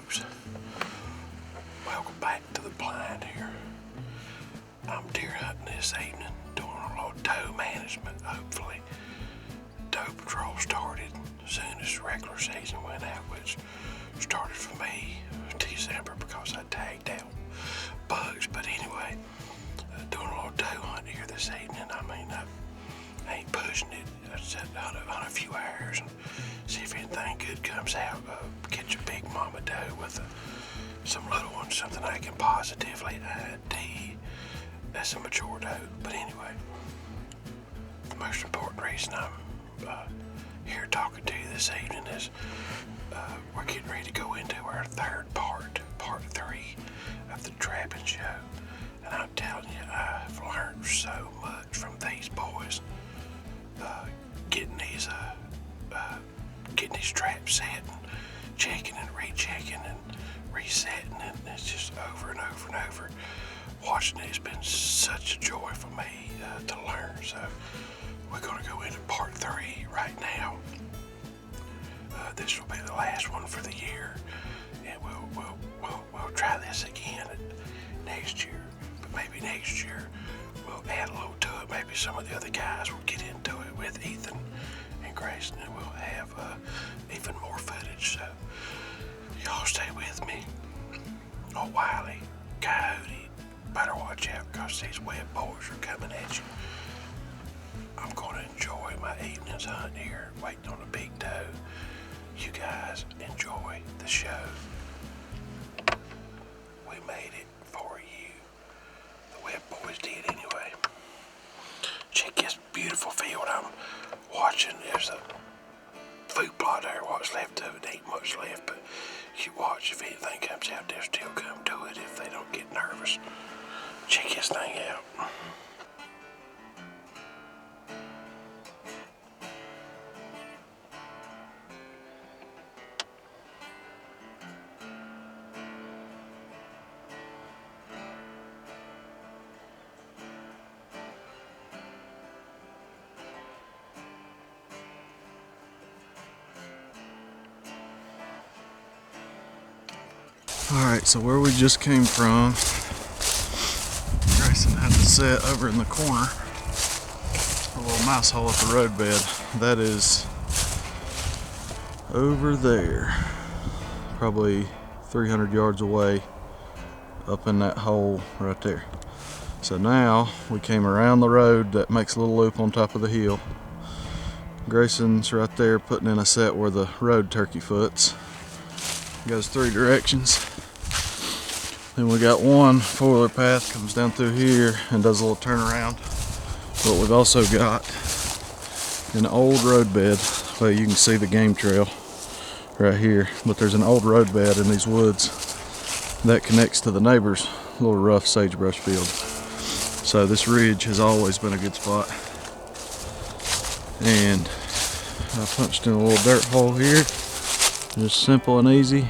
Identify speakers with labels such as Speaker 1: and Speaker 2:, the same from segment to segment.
Speaker 1: YouTubes. Welcome back to the blind here. I'm deer hunting this evening, doing a little doe management, hopefully. Doe patrol started as soon as regular season went out, which started for me December because I tagged out bugs. But anyway, doing a little doe hunt here this evening. I mean, I ain't pushing it. I just hunt a few hours and see if anything good comes out. Catch a big mama doe with some little ones, something I can positively ID as a mature doe. But anyway, the most important reason I'm here talking to you this evening is we're getting ready to go into our third part 3 of the trapping show. And I'm telling you, I've learned so much from these boys. Getting these traps set and checking and rechecking and resetting, and it's just over and over and over. Watching it has been such a joy for me to learn. So we're going to go into part 3 right now. This will be the last one for the year, and we'll try this again next year. But maybe next year we'll add a little to it. Maybe some of the other guys will get into it with Ethan and Grayson, and we'll have even more footage. So y'all stay with me. Oh, Wiley, Coyote, better watch out because these Webb boys are coming at you. I'm going to enjoy my evenings hunting here, waiting on a big doe. You guys enjoy the show. We made it for you. The Webb boys did anyway. Check this beautiful field I'm watching. There's a food plot there. What's left of it, ain't much left, but you watch. If anything comes out, they'll still come to it if they don't get nervous. Check this thing out.
Speaker 2: Alright, so where we just came from, Grayson had to set over in the corner, a little mouse hole at the roadbed. That is over there, probably 300 yards away, up in that hole right there. So now we came around the road that makes a little loop on top of the hill. Grayson's right there putting in a set where the road turkey foots. Goes 3 directions. Then we got one 4-wheeler path comes down through here and does a little turnaround. But we've also got an old roadbed. Well, you can see the game trail right here. But there's an old roadbed in these woods that connects to the neighbor's little rough sagebrush field. So this ridge has always been a good spot. And I punched in a little dirt hole here. Just simple and easy.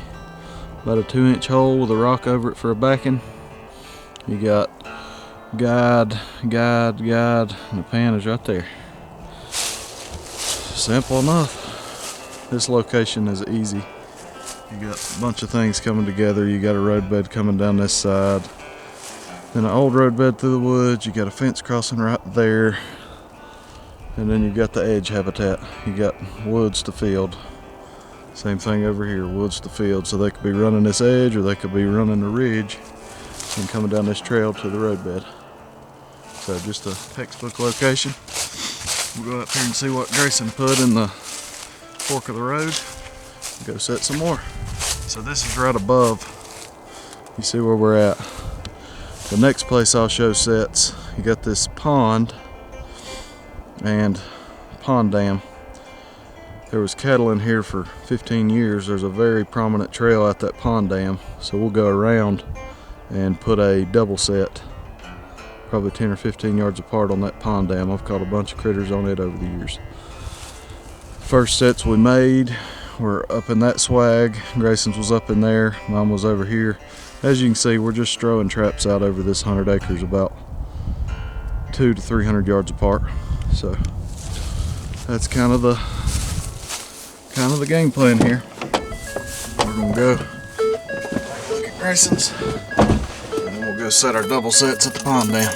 Speaker 2: About a 2-inch hole with a rock over it for a backing. You got guide, and the pan is right there. Simple enough. This location is easy. You got a bunch of things coming together. You got a roadbed coming down this side. Then an old roadbed through the woods. You got a fence crossing right there. And then you got the edge habitat. You got woods to field. Same thing over here, woods to field. So they could be running this edge or they could be running the ridge and coming down this trail to the roadbed. So just a textbook location. We'll go up here and see what Grayson put in the fork of the road. Go set some more. So this is right above. You see where we're at. The next place I'll show sets, you got this pond and pond dam. There was cattle in here for 15 years. There's a very prominent trail at that pond dam. So we'll go around and put a double set, probably 10 or 15 yards apart on that pond dam. I've caught a bunch of critters on it over the years. First sets we made were up in that swag. Grayson's was up in there. Mine was over here. As you can see, we're just throwing traps out over this 100 acres about 200 to 300 yards apart. So that's kind of the game plan here. We're gonna go Grayson's. And then we'll go set our double sets at the pond dam.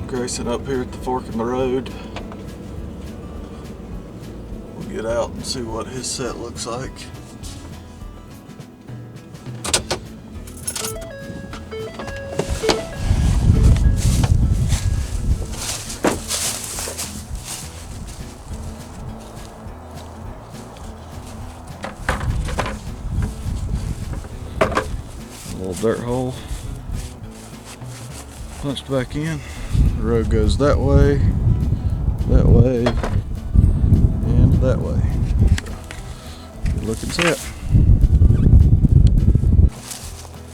Speaker 2: Grayson up here at the fork in the road. We'll get out and see what his set looks like. A little dirt hole punched back in. The road goes that way, and that way. Good looking set.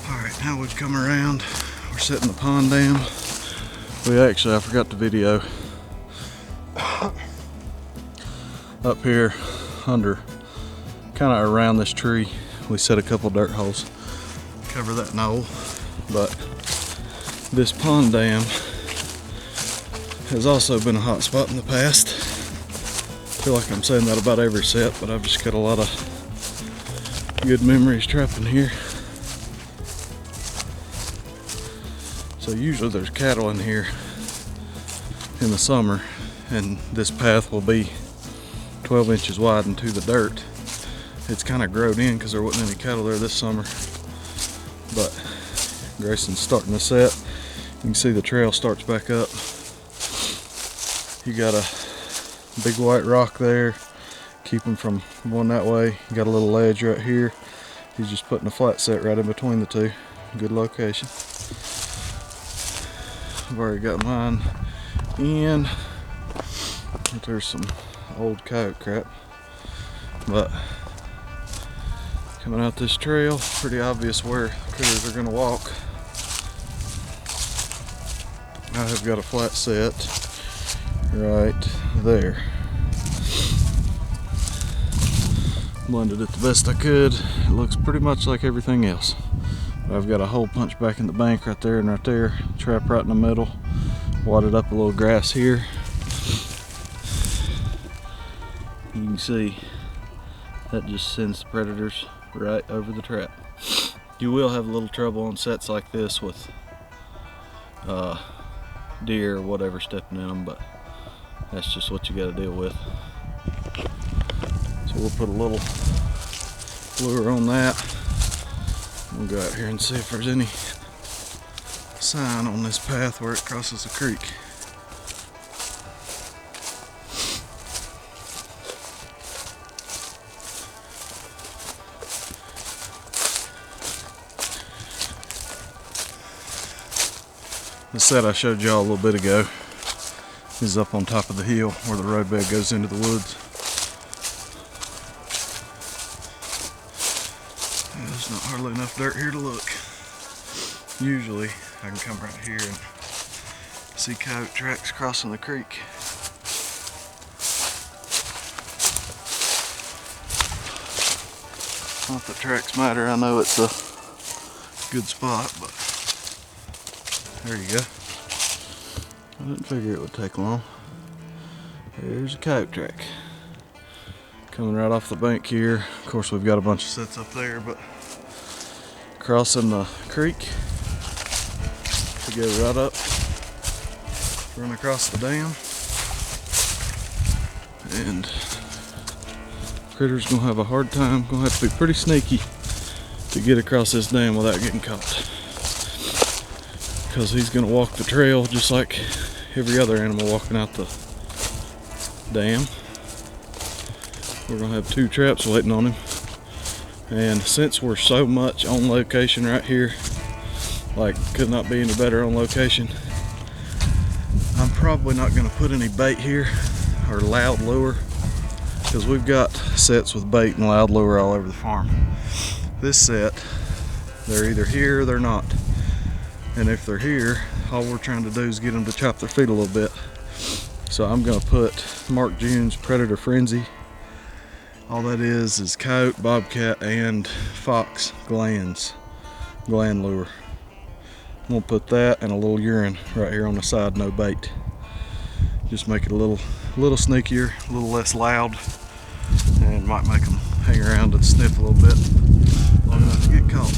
Speaker 2: Alright, now we've come around. We're setting the pond dam. I forgot the video. Up here, under, kind of around this tree, we set a couple dirt holes. Cover that knoll, but this pond dam has also been a hot spot in the past. I feel like I'm saying that about every set, but I've just got a lot of good memories trapping here. So usually there's cattle in here in the summer, and this path will be 12 inches wide into the dirt. It's kind of growed in because there wasn't any cattle there this summer, but Grayson's starting to set. You can see the trail starts back up. You got a big white rock there, keep him from going that way. You got a little ledge right here. He's just putting a flat set right in between the two. Good location. I've already got mine in. There's some old coyote crap, but coming out this trail, pretty obvious where critters are gonna walk. I have got a flat set right there. Blended it the best I could. It looks pretty much like everything else. But I've got a hole punched back in the bank right there and right there. Trap right in the middle. Wadded up a little grass here. You can see that just sends the predators right over the trap. You will have a little trouble on sets like this with deer or whatever stepping in them, but that's just what you got to deal with. So we'll put a little lure on that. We'll go out here and see if there's any sign on this path where it crosses the creek. The set I showed y'all a little bit ago is up on top of the hill where the roadbed goes into the woods. There's not hardly enough dirt here to look. Usually I can come right here and see coyote tracks crossing the creek. Not that tracks matter, I know it's a good spot, but there you go. I didn't figure it would take long. There's a coyote track. Coming right off the bank here. Of course we've got a bunch of sets up there, but crossing the creek to go right up, run across the dam, and critter's gonna have a hard time, gonna have to be pretty sneaky to get across this dam without getting caught. Because he's gonna walk the trail just like every other animal walking out the dam. We're gonna have two traps waiting on him. And since we're so much on location right here, like could not be any better on location, I'm probably not gonna put any bait here or loud lure, because we've got sets with bait and loud lure all over the farm. This set, they're either here or they're not. And if they're here, all we're trying to do is get them to chop their feet a little bit. So I'm gonna put Mark June's Predator Frenzy. All that is coyote, bobcat, and fox gland lure. I'm gonna put that and a little urine right here on the side, no bait. Just make it a little sneakier, a little less loud, and might make them hang around and sniff a little bit long enough to get caught.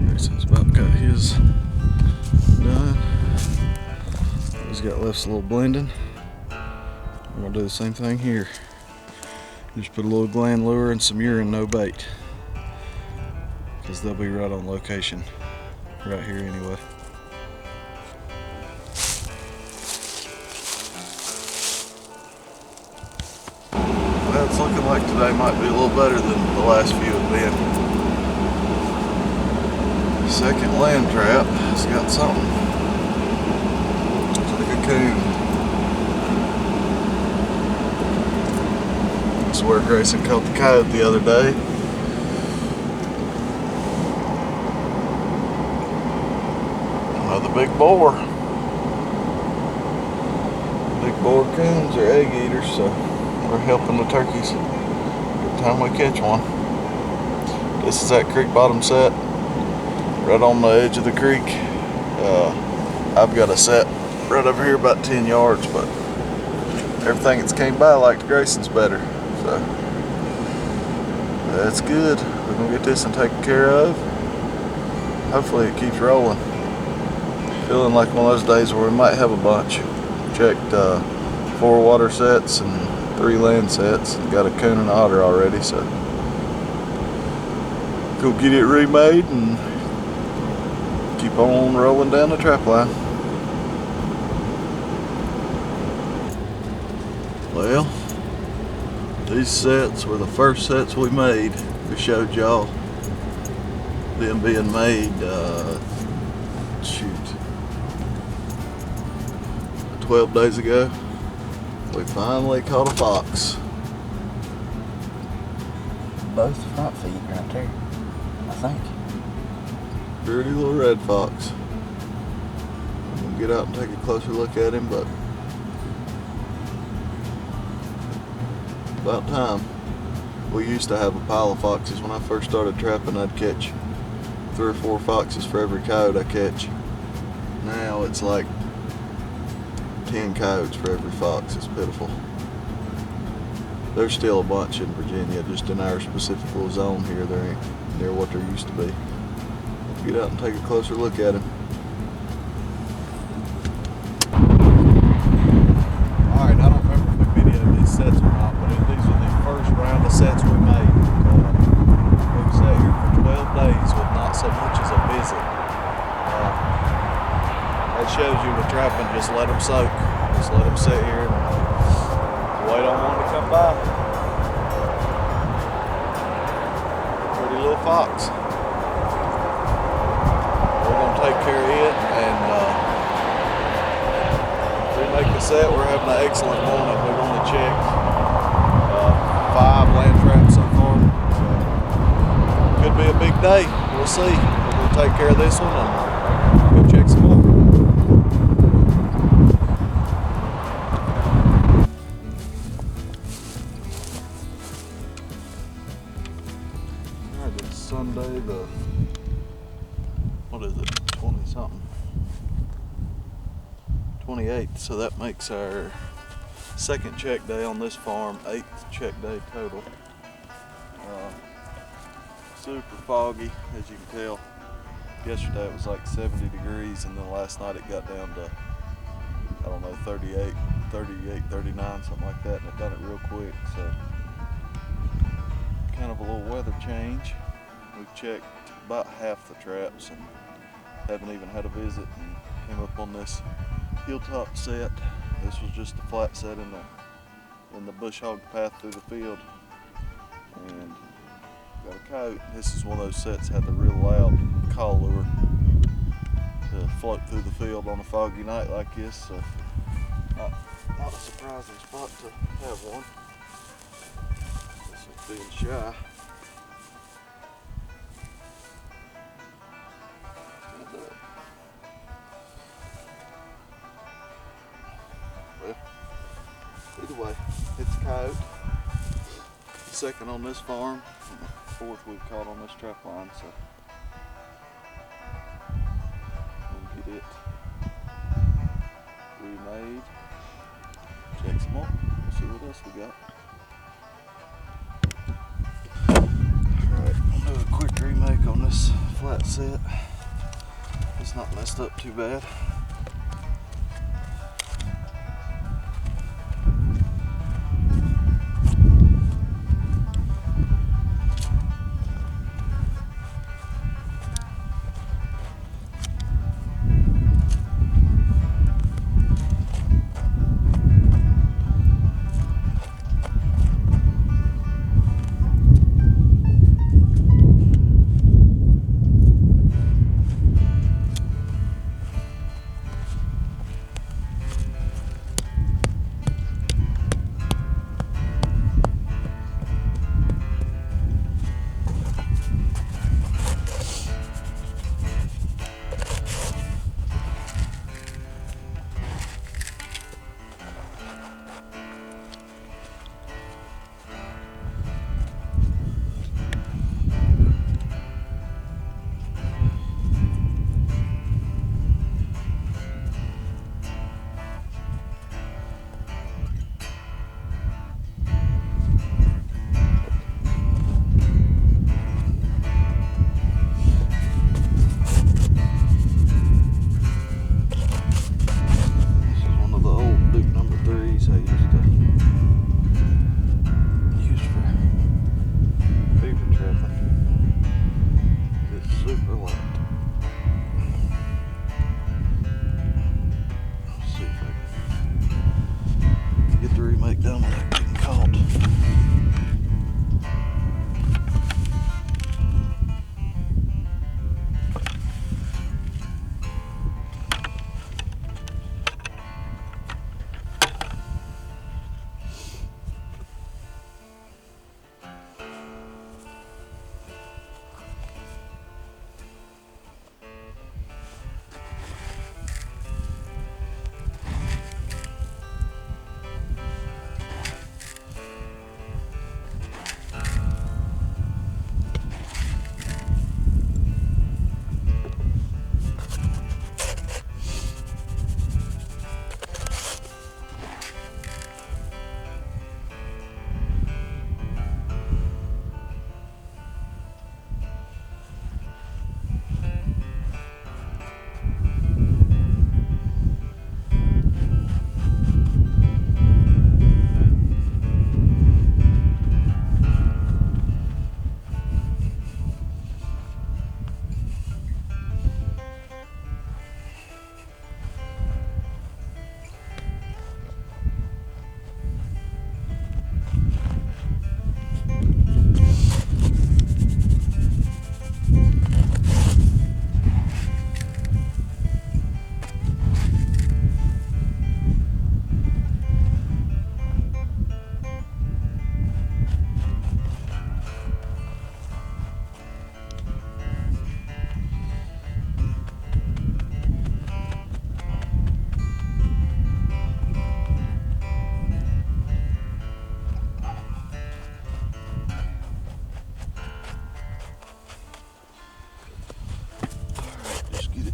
Speaker 2: Grayson's about got his done. He's got left a little blending. I'm gonna do the same thing here. Just put a little gland lure and some urine, no bait, because they'll be right on location right here anyway. Well, it's looking like today might be a little better than the last few have been. Second land trap has got something. Looks like a coon. This is where Grayson caught the coyote the other day. Another big boar. Big boar coons are egg eaters, so we're helping the turkeys every time we catch one. This is that creek bottom set, right on the edge of the creek. I've got a set right over here about 10 yards, but everything that's came by liked Grayson's better, so that's good. We're gonna get this one taken care of. Hopefully it keeps rolling. Feeling like one of those days where we might have a bunch. Checked 4 water sets and 3 land sets. Got a coon and an otter already, so go get it remade and keep on rolling down the trap line. Well, these sets were the first sets we made. We showed y'all them being made, 12 days ago. We finally caught a fox.
Speaker 3: Both front feet right there, I think.
Speaker 2: Pretty little red fox. I'm gonna get out and take a closer look at him, but about time. We used to have a pile of foxes. When I first started trapping, I'd catch 3 or 4 foxes for every coyote I catch. Now it's like 10 coyotes for every fox. It's pitiful. There's still a bunch in Virginia, just in our specific little zone here. There ain't near what there used to be. Let's get out and take a closer look at him. Alright, I don't remember if we videoed these sets or not, but these are the first round of sets we made. We've sat here for 12 days with not so much as a visit. That shows you with trapping, just let them soak. Just let them sit here and wait on one to come by. Pretty little fox. We're going to take care of it and remake the set. We're having an excellent morning. We've only checked 5 land traps so far. So could be a big day. We'll see. We're going to take care of this one and go check some more. Sunday the, what is it, 20 something, 28th, so that makes our 2nd check day on this farm, 8th check day total. Super foggy, as you can tell. Yesterday it was like 70 degrees, and then last night it got down to, I don't know, 38, 39, something like that, and it done it real quick, so kind of a little weather change. We've checked about half the traps and haven't even had a visit, and came up on this hilltop set. This was just a flat set in the bush hog path through the field, and got a coyote. This is one of those sets that had the real loud call lure to float through the field on a foggy night like this, so not a surprising spot to have one. This one's being shy. coyote. Second on this farm. Fourth we've caught on this trap line, so we'll get it remade. Check some more. We'll see what else we got. Alright, I'll do a quick remake on this flat set. It's not messed up too bad.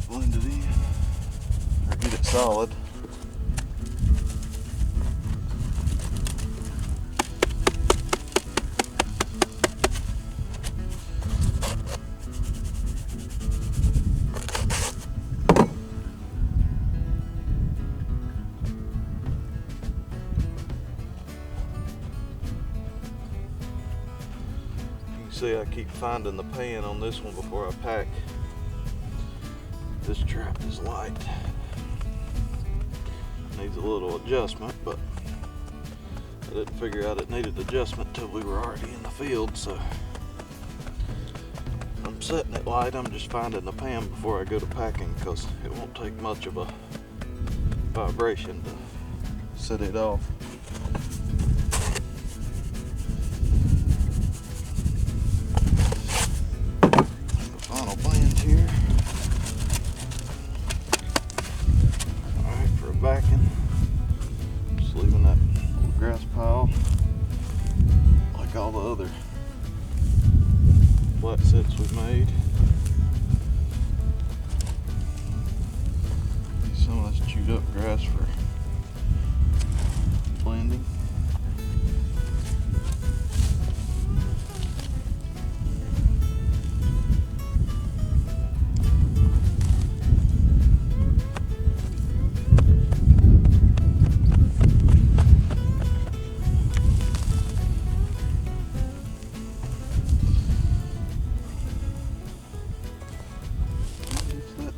Speaker 2: Blended in, or get it solid. You can see I keep finding the pan on this one before I pack. This trap is light. Needs a little adjustment, but I didn't figure out it needed adjustment till we were already in the field, so I'm setting it light. I'm just finding the pan before I go to packing because it won't take much of a vibration to set it off. The final blend here. Alright, for a backing, just leaving that little grass pile. sets we made. Some of this chewed up grass for blending.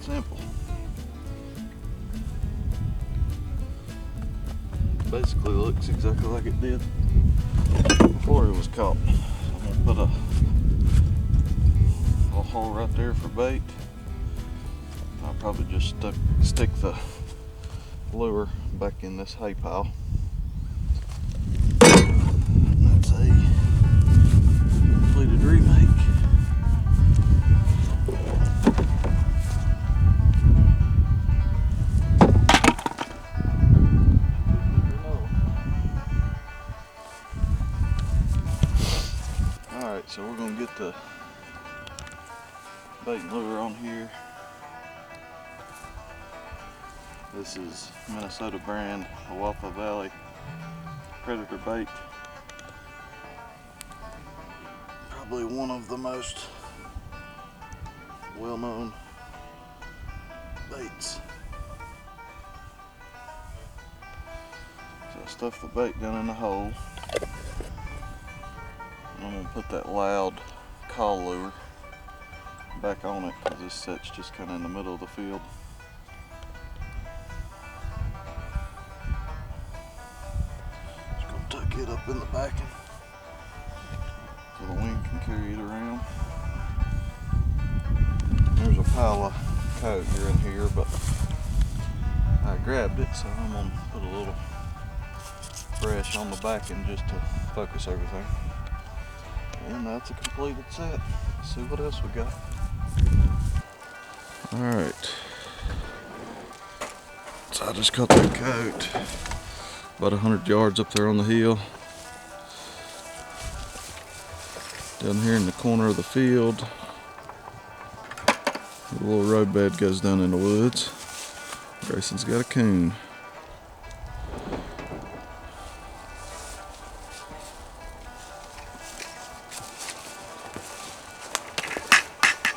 Speaker 2: Simple. Basically looks exactly like it did before it was caught. So I'm gonna put a hole right there for bait. I'll probably just stick the lure back in this hay pile. That's a completed remake. Alright, so we're going to get the bait and lure on here. This is Minnesota brand Awapa Valley Predator bait. Probably one of the most well-known baits. So I stuff the bait down in the hole. I'm going to put that loud call lure back on it because this set's just kind of in the middle of the field. Just going to tuck it up in the backing so the wind can carry it around. There's a pile of coat here in here, but I grabbed it, so I'm going to put a little brush on the backing just to focus everything. And that's a completed set. Let's see what else we got. Alright. So I just caught that coat about 100 yards up there on the hill. Down here in the corner of the field. The little road bed goes down in the woods. Grayson's got a coon.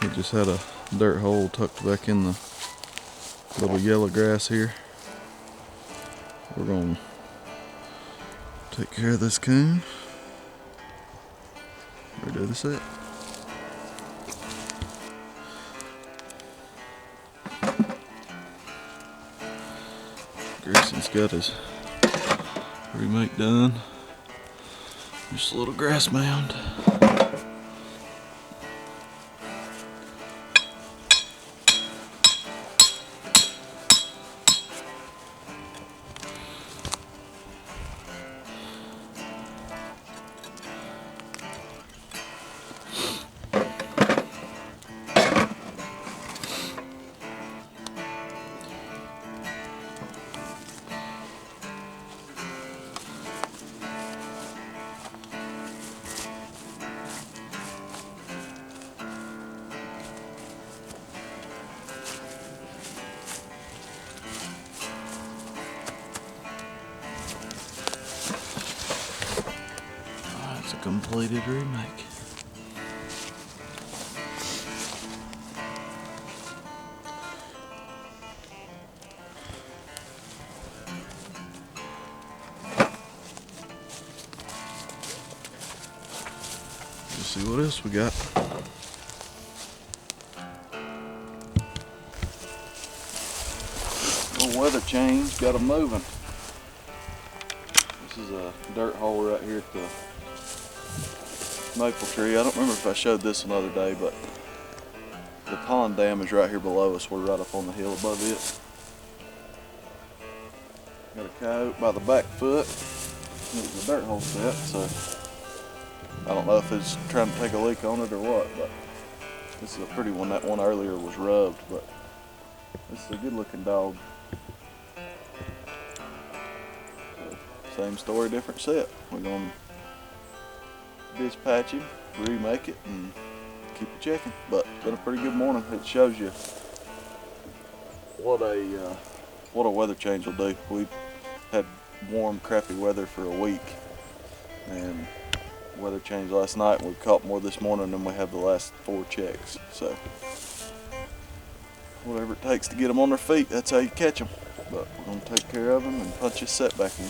Speaker 2: We just had a dirt hole tucked back in the little yellow grass here. We're going to take care of this coon. Redo the set. Grayson's got his remake done. Just a little grass mound. It's a completed remake. Let's see what else we got. Little weather change, got them moving. This is a dirt hole right here at the maple tree. I don't remember if I showed this another day, but the pond dam is right here below us. We're right up on the hill above it. Got a coyote by the back foot. It was a dirt hole set, so I don't know if it's trying to take a leak on it or what, but this is a pretty one. That one earlier was rubbed, but this is a good looking dog. So, same story, different set. We're going to dispatch him, remake it, and keep you checking. But it's been a pretty good morning. It shows you what a weather change will do. We had warm, crappy weather for a week, and weather changed last night, and we caught more this morning than we have the last 4 checks. So whatever it takes to get them on their feet, that's how you catch them. But we're going to take care of them and punch this set back in.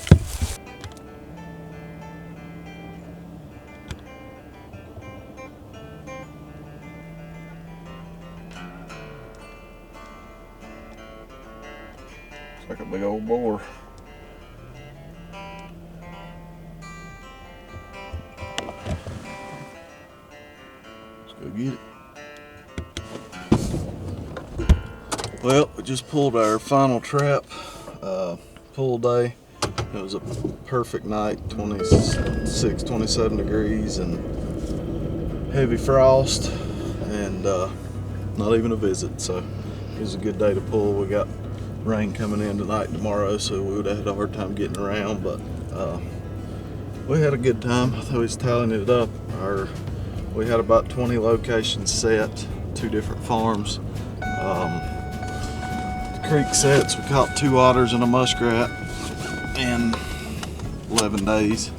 Speaker 2: It's like a big old boar. Let's go get it. Well, we just pulled our final trap, pull day. It was a perfect night, 26, 27 degrees and heavy frost, and not even a visit. So it was a good day to pull. We got rain coming in tonight and tomorrow, so we would have had a hard time getting around, but we had a good time. I thought we was tallying it up. We had about 20 locations set, 2 different farms. Creek sets, we caught 2 otters and a muskrat in 11 days.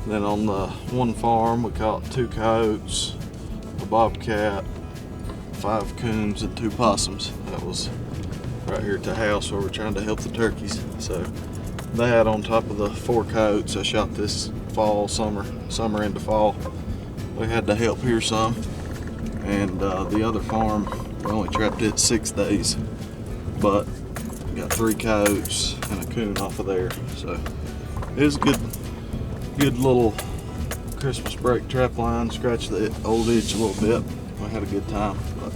Speaker 2: Then on the one farm we caught 2 coyotes, a bobcat, 5 coons, and 2 possums. That was right here at the house where we're trying to help the turkeys. So that on top of the 4 coyotes I shot this fall, summer into fall. We had to help here some. And the other farm, we only trapped it 6 days. But we got 3 coyotes and a coon off of there. So it was a good little Christmas break trap line. Scratched the old itch a little bit. We had a good time. But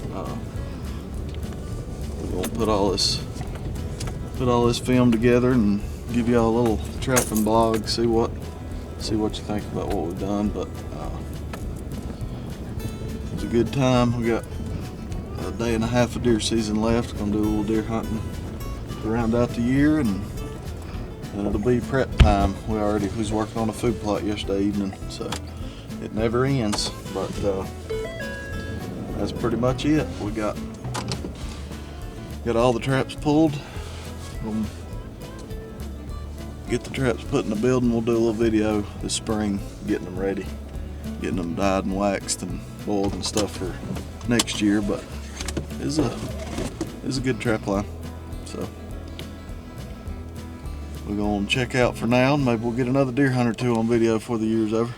Speaker 2: we're gonna put all this film together and give y'all a little trapping blog. See what you think about what we've done. But it was a good time. We got a day and a half of deer season left. Gonna do a little deer hunting to round out the year, and it'll be prep time. We was working on a food plot yesterday evening, so it never ends. But that's pretty much it. We got all the traps pulled. We'll get the traps put in the building. We'll do a little video this spring getting them ready, getting them dyed and waxed and boiled and stuff for next year. But it's a good trap line. So we're gonna check out for now, and maybe we'll get another deer hunt or 2 on video before the year's over.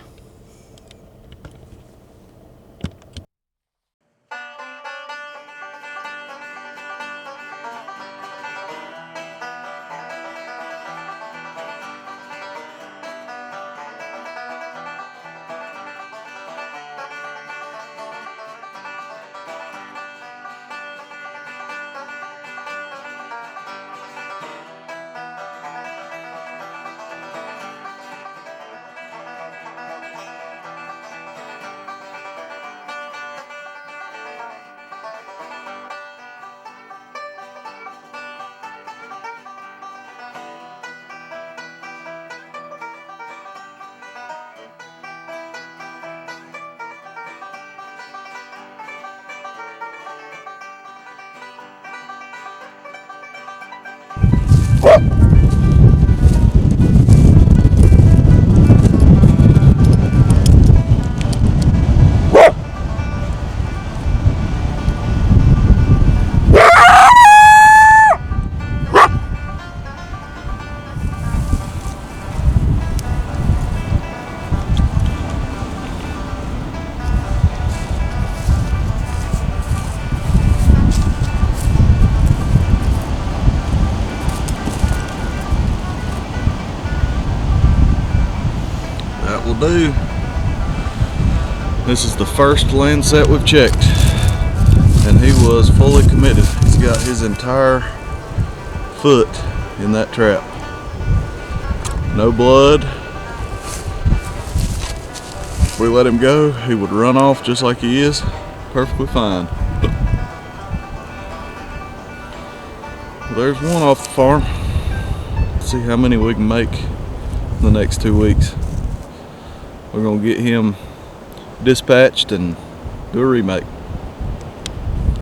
Speaker 2: Do. This is the first land set we've checked, and he was fully committed. He's got his entire foot in that trap. No blood. If we let him go, he would run off just like he is, perfectly fine. Well, there's one off the farm. Let's see how many we can make in the next 2 weeks. We're gonna get him dispatched and Do a remake.